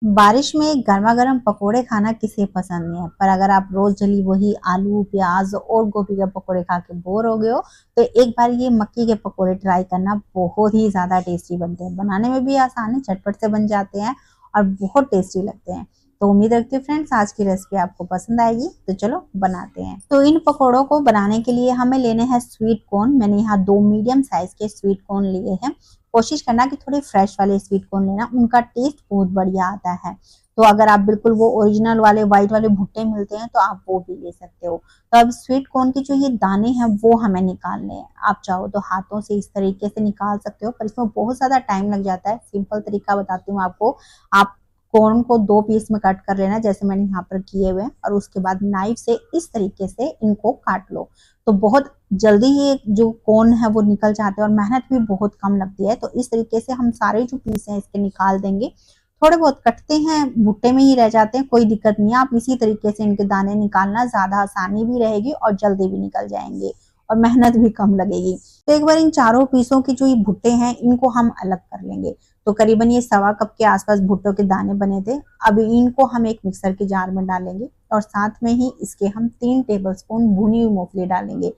बारिश में गर्मा गर्म पकोड़े खाना किसे पसंद नहीं है, पर अगर आप रोज जली वही आलू प्याज और गोभी के पकोड़े खा के बोर हो गए हो तो एक बार ये मक्की के पकोड़े ट्राई करना। बहुत ही ज्यादा टेस्टी बनते हैं, बनाने में भी आसान है, झटपट से बन जाते हैं और बहुत टेस्टी लगते हैं। तो उम्मीद रखती हूँ फ्रेंड्स आज की रेसिपी आपको पसंद आएगी। तो चलो बनाते हैं। तो इन पकोड़ों को बनाने के लिए हमें लेने हैं स्वीट कॉर्न। मैंने यहाँ 2 मीडियम साइज के स्वीट कॉर्न लिए हैं। कोशिश करना कि थोड़े फ्रेश वाले स्वीट कॉर्न लेना, उनका टेस्ट बहुत बढ़िया आता है। तो अगर आप बिल्कुल वो ओरिजिनल वाले व्हाइट वाले भुट्टे मिलते हैं तो आप वो भी ले सकते हो। तो अब स्वीट कॉर्न की जो ये दाने हैं वो हमें निकालने हैं। आप चाहो तो हाथों से इस तरीके से निकाल सकते हो, पर इसमें बहुत ज्यादा टाइम लग जाता है। सिंपल तरीका बताती हूँ आपको। आप कॉर्न को 2 पीस में कट कर लेना जैसे मैंने यहाँ पर किए हुए हैं, और उसके बाद नाइफ से इस तरीके से इनको काट लो। तो बहुत जल्दी ये जो कॉर्न है वो निकल जाते हैं और मेहनत भी बहुत कम लगती है। तो इस तरीके से हम सारे जो पीस हैं इसके निकाल देंगे। थोड़े बहुत कटते हैं, भुट्टे में ही रह जाते हैं, कोई दिक्कत नहीं है। आप इसी तरीके से इनके दाने निकालना, ज्यादा आसानी भी रहेगी और जल्दी भी निकल जाएंगे और मेहनत भी कम लगेगी। तो एक बार इन चारों पीसों की जो ये भुट्टे हैं इनको हम अलग कर लेंगे। तो करीबन ये 1.25 कप के आसपास भुट्टों के दाने बने थे। अब इनको हम एक मिक्सर के जार में डालेंगे और साथ में ही इसके हम 3 टेबलस्पून भुनी हुई मूंगफली डालेंगे।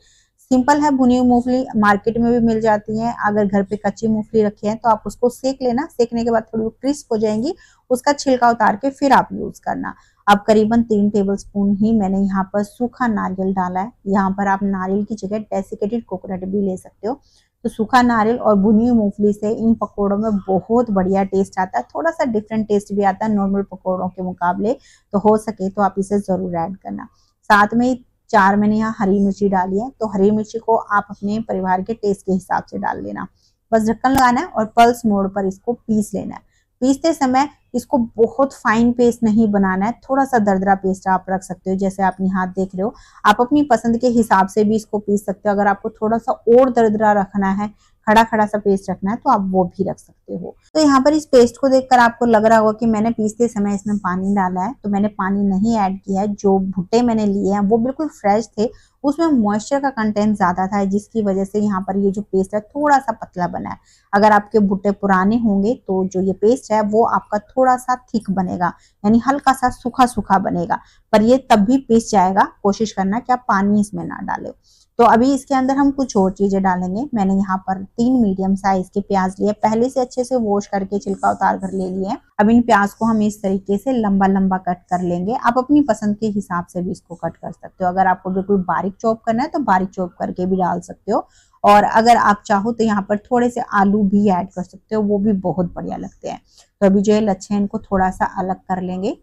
सिंपल है, भुनी हुई मूंगफली मार्केट में भी मिल जाती है। अगर घर पे कच्ची मूंगफली रखी है तो आप उसको सेक लेना, सेकने के बाद थोड़ी क्रिस्प हो जाएंगी, उसका छिलका उतार के फिर आप यूज करना। अब करीबन 3 टेबलस्पून ही मैंने यहाँ पर सूखा नारियल डाला है। यहाँ पर आप नारियल की जगह डेसिकेटेड कोकोनट भी ले सकते हो। तो सूखा नारियल और भुनी हुई मूंगफली से इन पकोड़ों में बहुत बढ़िया टेस्ट आता है। थोड़ा सा डिफरेंट टेस्ट भी आता है नॉर्मल पकोड़ों के मुकाबले। तो हो सके तो आप इसे जरूर ऐड करना। साथ में 4 मैंने यहाँ हरी मिर्ची डाली है। तो हरी मिर्ची को आप अपने परिवार के टेस्ट के हिसाब से डाल लेना। बस ढक्कन लगाना है और पल्स मोड पर इसको पीस लेना है। पीसते समय इसको बहुत फाइन पेस्ट नहीं बनाना है, थोड़ा सा दरदरा पेस्ट आप रख सकते हो, जैसे आप यहाँ देख रहे हो। आप अपनी पसंद के हिसाब से भी इसको पीस सकते हो। अगर आपको थोड़ा सा और दरदरा रखना है, खड़ा खड़ा सा पेस्ट रखना है, तो आप वो भी रख सकते हो। तो यहाँ पर इस पेस्ट को देखकर आपको लग रहा होगा कि मैंने पीसते समय इसमें पानी डाला है। तो मैंने पानी नहीं ऐड किया है। जो भुट्टे मैंने लिए हैं वो बिल्कुल फ्रेश थे, उसमें मॉइस्चर का कंटेंट ज्यादा था, जिसकी वजह से यहाँ पर ये जो पेस्ट है थोड़ा सा पतला बना है। अगर आपके भुट्टे पुराने होंगे तो जो ये पेस्ट है वो आपका थोड़ा सा थिक बनेगा, यानी हल्का सा सूखा सूखा बनेगा, पर ये तब भी पिस जाएगा। कोशिश करना कि आप पानी इसमें ना डालें। तो अभी इसके अंदर हम कुछ और चीजें डालेंगे। मैंने यहाँ पर 3 मीडियम साइज के प्याज लिए, पहले से अच्छे से वॉश करके छिलका उतार कर ले लिए। अब इन प्याज को हम इस तरीके से लंबा लंबा कट कर लेंगे। आप अपनी पसंद के हिसाब से भी इसको कट कर सकते हो। अगर आपको बिल्कुल बारीक चॉप करना है तो बारीक चॉप करके भी डाल सकते हो, और अगर आप चाहो तो यहाँ पर थोड़े से आलू भी ऐड कर सकते हो, वो भी बहुत बढ़िया लगते हैं। तो अभी जो ये लच्छे हैं इनको थोड़ा सा अलग कर लेंगे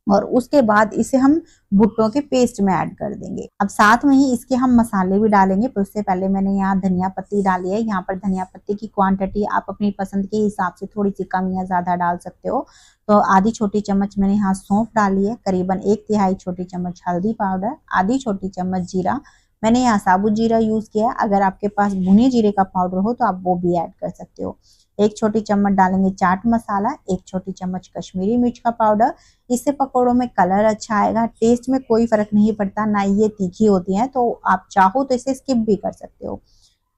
और उसके बाद इसे हम भुट्टों के पेस्ट में ऐड कर देंगे। अब साथ में ही इसके हम मसाले भी डालेंगे, पर उससे पहले मैंने यहाँ धनिया पत्ती डाली है। यहाँ पर धनिया पत्ती की क्वांटिटी आप अपनी पसंद के हिसाब से थोड़ी सी कम या ज्यादा डाल सकते हो। तो आधी छोटी चम्मच मैंने यहाँ सौंफ डाली है, करीबन 1/3 छोटी चम्मच हल्दी पाउडर, आधी छोटी चम्मच जीरा। मैंने यहाँ साबुत जीरा यूज किया है। अगर आपके पास भुने जीरे का पाउडर हो तो आप वो भी ऐड कर सकते हो। 1 छोटी चम्मच डालेंगे चाट मसाला, 1 छोटी चम्मच कश्मीरी मिर्च का पाउडर। इससे पकौड़ों में कलर अच्छा आएगा, टेस्ट में कोई फर्क नहीं पड़ता, ना ये तीखी होती है, तो आप चाहो तो इसे स्किप भी कर सकते हो।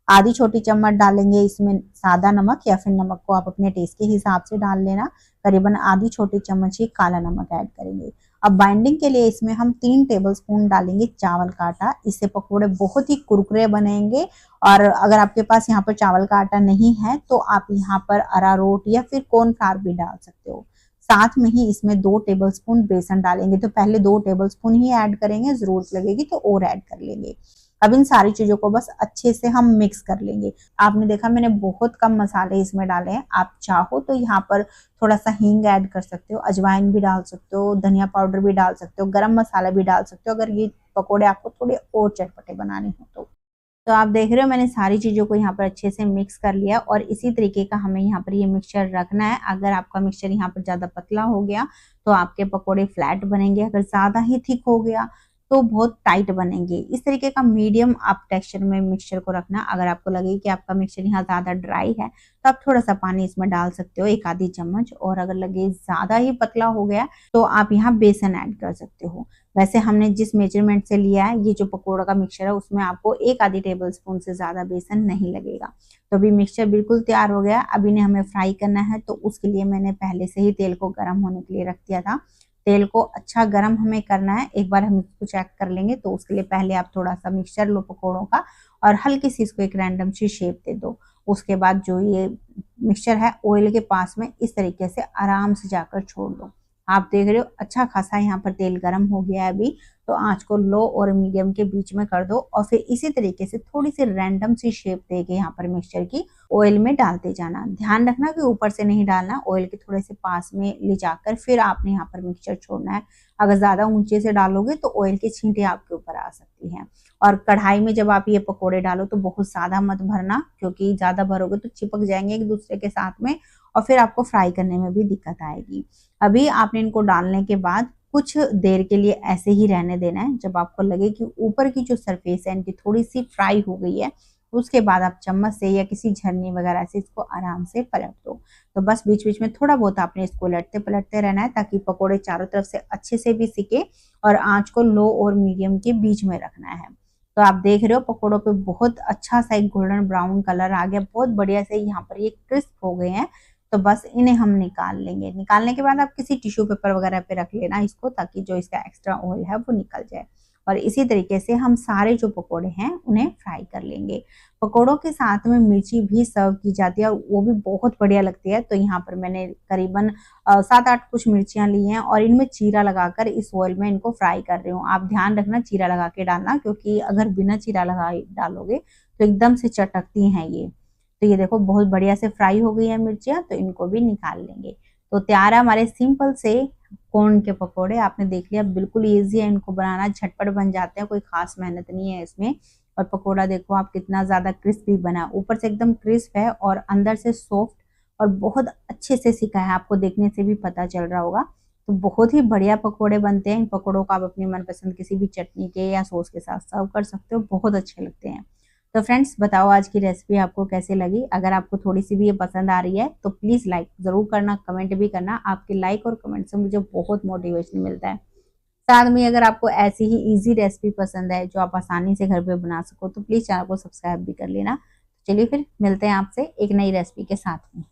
आधी छोटी चम्मच डालेंगे इसमें सादा नमक, या फिर नमक को आप अपने टेस्ट के हिसाब से डाल लेना। करीबन आधी छोटी चम्मच ही काला नमक ऐड करेंगे। अब बाइंडिंग के लिए इसमें हम 3 टेबलस्पून डालेंगे चावल का आटा। इससे पकौड़े बहुत ही कुरकुरे बनेंगे। और अगर आपके पास यहाँ पर चावल का आटा नहीं है तो आप यहाँ पर अरारोट या फिर कॉर्नफ्लावर भी डाल सकते हो। साथ में ही इसमें 2 टेबलस्पून बेसन डालेंगे। तो पहले 2 टेबलस्पून ही ऐड करेंगे, जरूरत लगेगी तो और ऐड कर लेंगे। अब इन सारी चीजों को बस अच्छे से हम मिक्स कर लेंगे। आपने देखा मैंने बहुत कम मसाले इसमें डाले हैं। आप चाहो तो यहाँ पर थोड़ा सा हींग ऐड कर सकते हो, अजवाइन भी डाल सकते हो, धनिया पाउडर भी डाल सकते हो, गरम मसाला भी डाल सकते हो, अगर ये पकोड़े आपको थोड़े और चटपटे बनाने हो तो। तो आप देख रहे हो मैंने सारी चीजों को यहाँ पर अच्छे से मिक्स कर लिया, और इसी तरीके का हमें यहाँ पर ये मिक्सचर रखना है। अगर आपका मिक्सचर यहाँ पर ज्यादा पतला हो गया तो आपके पकोड़े फ्लैट बनेंगे, अगर ज्यादा ही थिक हो गया तो बहुत टाइट बनेंगे। इस तरीके का मीडियम आप टेक्सचर में मिक्सचर को रखना। अगर आपको लगे कि आपका मिक्सचर यहाँ ज़्यादा ड्राई है तो आप थोड़ा सा पानी इसमें डाल सकते हो, 1 आधी चम्मच। और अगर लगे ज़्यादा ही पतला हो गया तो आप यहाँ बेसन ऐड कर सकते हो। वैसे हमने जिस मेजरमेंट से लिया है ये जो पकौड़ा का मिक्सचर है उसमें आपको 1 आधी टेबल स्पून से ज़्यादा बेसन नहीं लगेगा। तो अभी मिक्सचर बिल्कुल तैयार हो गया। अब इन्हें हमें फ्राई करना है, तो उसके लिए मैंने पहले से ही तेल को गर्म होने के लिए रख दिया था। तेल को अच्छा गर्म हमें करना है। एक बार हम इसको चेक कर लेंगे। तो उसके लिए पहले आप थोड़ा सा मिक्सचर लो पकौड़ों का और हल्की सी इसको एक रैंडम सी शेप दे दो। उसके बाद जो ये मिक्सचर है ऑयल के पास में इस तरीके से आराम से जाकर छोड़ दो। आप देख रहे हो अच्छा खासा यहाँ पर तेल गर्म हो गया है अभी। तो आंच को लो और मीडियम के बीच में कर दो और फिर इसी तरीके से थोड़ी सी रैंडम सी शेप देके यहाँ पर मिक्सचर की ऑयल में डालते जाना। ध्यान रखना कि ऊपर से नहीं डालना, ऑयल के थोड़े से पास में ले जाकर फिर आपने यहाँ पर मिक्सचर छोड़ना है। अगर ज्यादा ऊंचे से डालोगे तो ऑयल की छींटे आपके ऊपर आ सकती हैं। और कढ़ाई में जब आप ये पकोड़े डालो तो बहुत ज्यादा मत भरना, क्योंकि ज्यादा भरोगे तो चिपक जाएंगे एक दूसरे के साथ में और फिर आपको फ्राई करने में भी दिक्कत आएगी। अभी आपने इनको डालने के बाद कुछ देर के लिए ऐसे ही रहने देना है। जब आपको लगे कि ऊपर की जो सरफेस है इनकी थोड़ी सी फ्राई हो गई है, उसके बाद आप चम्मच से या किसी झरनी वगैरह से इसको आराम से पलट दो। तो बस बीच बीच में थोड़ा बहुत आपने इसको लटते पलटते रहना है ताकि पकोड़े चारों तरफ से अच्छे से भी सिके। और आंच को लो और मीडियम के बीच में रखना है। तो आप देख रहे हो पकोड़ों पे बहुत अच्छा सा एक गोल्डन ब्राउन कलर आ गया, बहुत बढ़िया से यहाँ पर ये क्रिस्प हो गए हैं। तो बस इन्हें हम निकाल लेंगे। निकालने के बाद आप किसी टिश्यू पेपर वगैरह पे रख लेना इसको, ताकि जो इसका एक्स्ट्रा ऑयल है वो निकल जाए। और इसी तरीके से हम सारे जो पकोड़े हैं उन्हें फ्राई कर लेंगे। पकोड़ों के साथ में मिर्ची भी सर्व की जाती है और वो भी बहुत बढ़िया लगती है। तो यहाँ पर मैंने करीबन 7-8 कुछ मिर्चियां ली हैं और इनमें चीरा लगाकर इस ऑयल में इनको फ्राई कर रही हूँ। आप ध्यान रखना चीरा लगा के डालना, क्योंकि अगर बिना चीरा लगाए डालोगे तो एकदम से चटकती हैं ये। तो ये देखो बहुत बढ़िया से फ्राई हो गई है मिर्चियाँ, तो इनको भी निकाल लेंगे। तो तैयार है हमारे सिंपल से कॉर्न के पकोड़े। आपने देख लिया बिल्कुल इजी है इनको बनाना, झटपट बन जाते हैं, कोई खास मेहनत नहीं है इसमें। और पकोड़ा देखो आप कितना ज्यादा क्रिस्पी बना, ऊपर से एकदम क्रिस्प है और अंदर से सॉफ्ट और बहुत अच्छे से सिका है, आपको देखने से भी पता चल रहा होगा। तो बहुत ही बढ़िया पकोड़े बनते हैं। इन पकोड़ों को आप अपनी मनपसंद किसी भी चटनी के या सॉस के साथ सर्व कर सकते हो, बहुत अच्छे लगते हैं। तो फ्रेंड्स बताओ आज की रेसिपी आपको कैसे लगी। अगर आपको थोड़ी सी भी ये पसंद आ रही है तो प्लीज़ लाइक ज़रूर करना, कमेंट भी करना। आपके लाइक और कमेंट से मुझे बहुत मोटिवेशन मिलता है। साथ में अगर आपको ऐसी ही इजी रेसिपी पसंद है जो आप आसानी से घर पे बना सको तो प्लीज़ चैनल को सब्सक्राइब भी कर लेना। चलिए फिर मिलते हैं आपसे एक नई रेसिपी के साथ में।